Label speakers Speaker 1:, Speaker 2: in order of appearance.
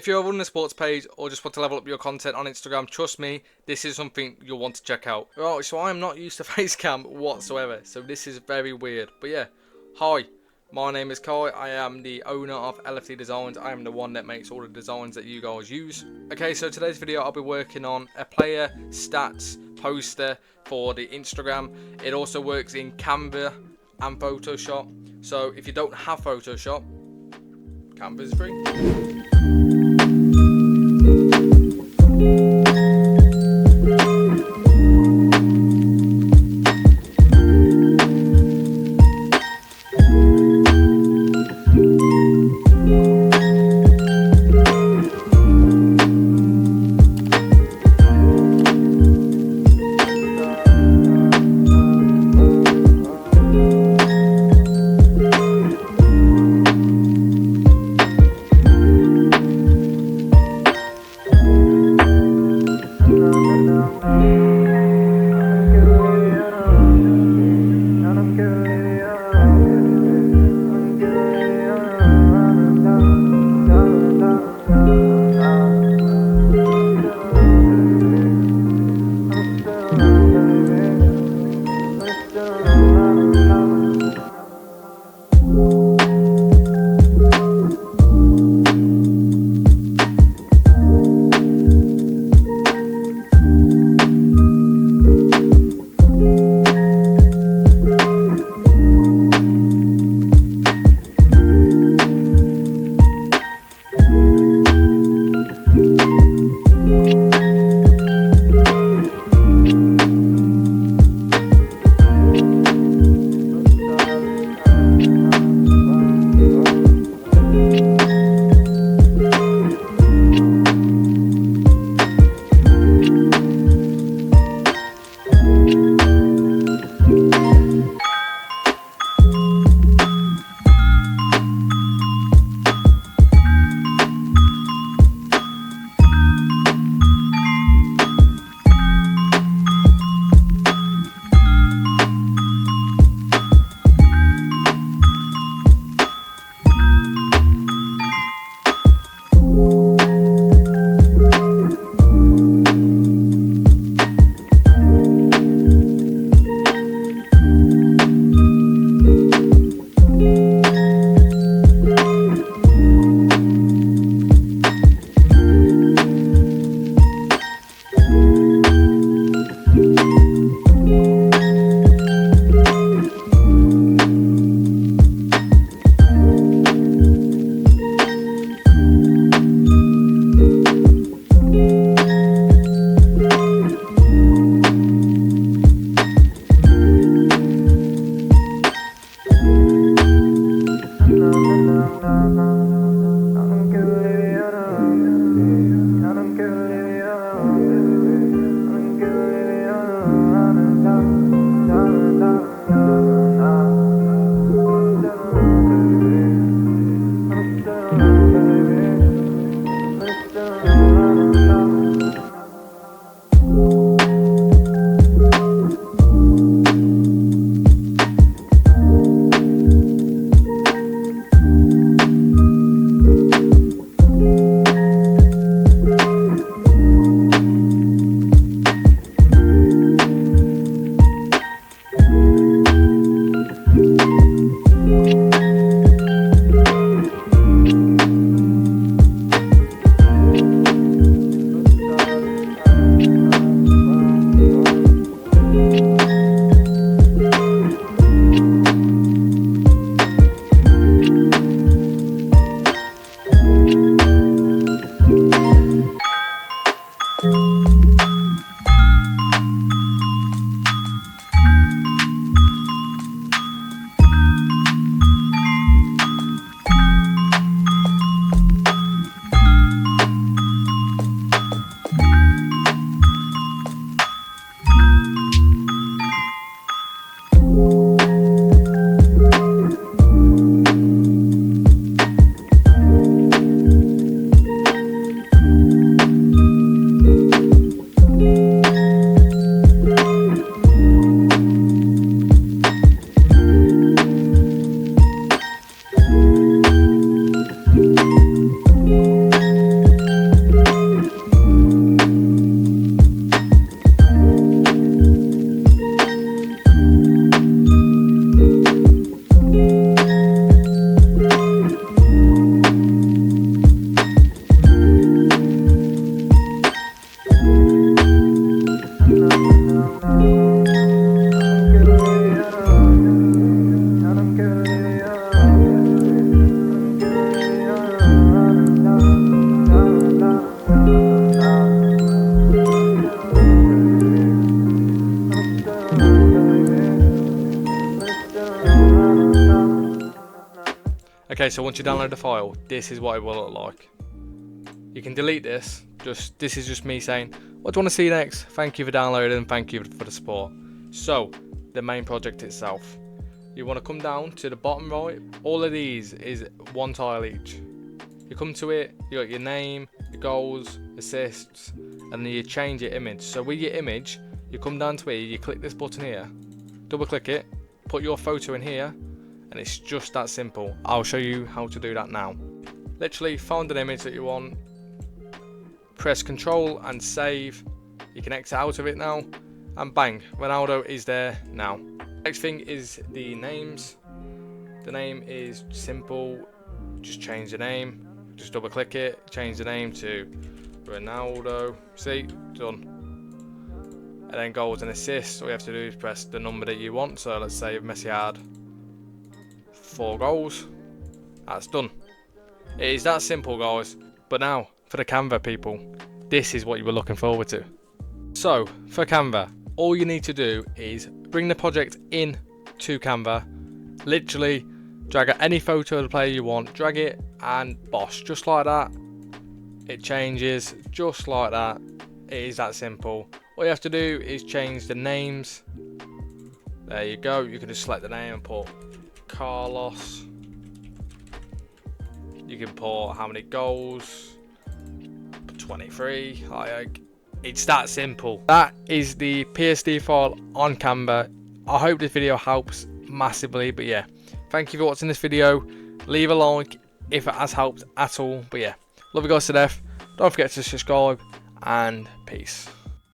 Speaker 1: If you're running a sports page or just want to level up your content on Instagram, trust me, this is something you'll want to check out. Right, so I'm not used to face cam whatsoever, so this is very weird. But yeah, hi, my name is Kai. I am the owner of LFD Designs. I am the one that makes all the designs that you guys use. Okay, so today's video I'll be working on a player stats poster for the Instagram. It also works in Canva and Photoshop. So if you don't have Photoshop, Canva is free. Okay, so once you download the file, this is what it will look like. You can delete this. This is just me saying, what do you want to see next? Thank you for downloading and thank you for the support. So, the main project itself. You want to come down to the bottom right. All of these is one tile each. You come to it, you got your name, your goals, assists, and then you change your image. So with your image, you come down to here, you click this button here, double click it, put your photo in here, and it's just that simple. I'll show you how to do that now. Literally find an image that you want, press Control and save. You can exit out of it now, and bang, Ronaldo is there now. Next thing is the names. The name is simple, just change the name, just double click it, change the name to Ronaldo, see, done. And then goals and assists, all you have to do is press the number that you want. So let's say Messi had 4 goals, that's done. It is that simple, guys. But now for the Canva people, this is what you were looking forward to. So for Canva, all you need to do is bring the project in to Canva, literally drag out any photo of the player you want, drag it and bosh, just like that. It changes just like that. It is that simple. All you have to do is change the names. There you go. You can just select the name and put Carlos. You can put how many goals, 23. It's that simple. That is the PSD file on Canva. I hope this video helps massively, but yeah, thank you for watching this video. Leave a like if it has helped at all, but yeah, love you guys to death. Don't forget to subscribe, and peace.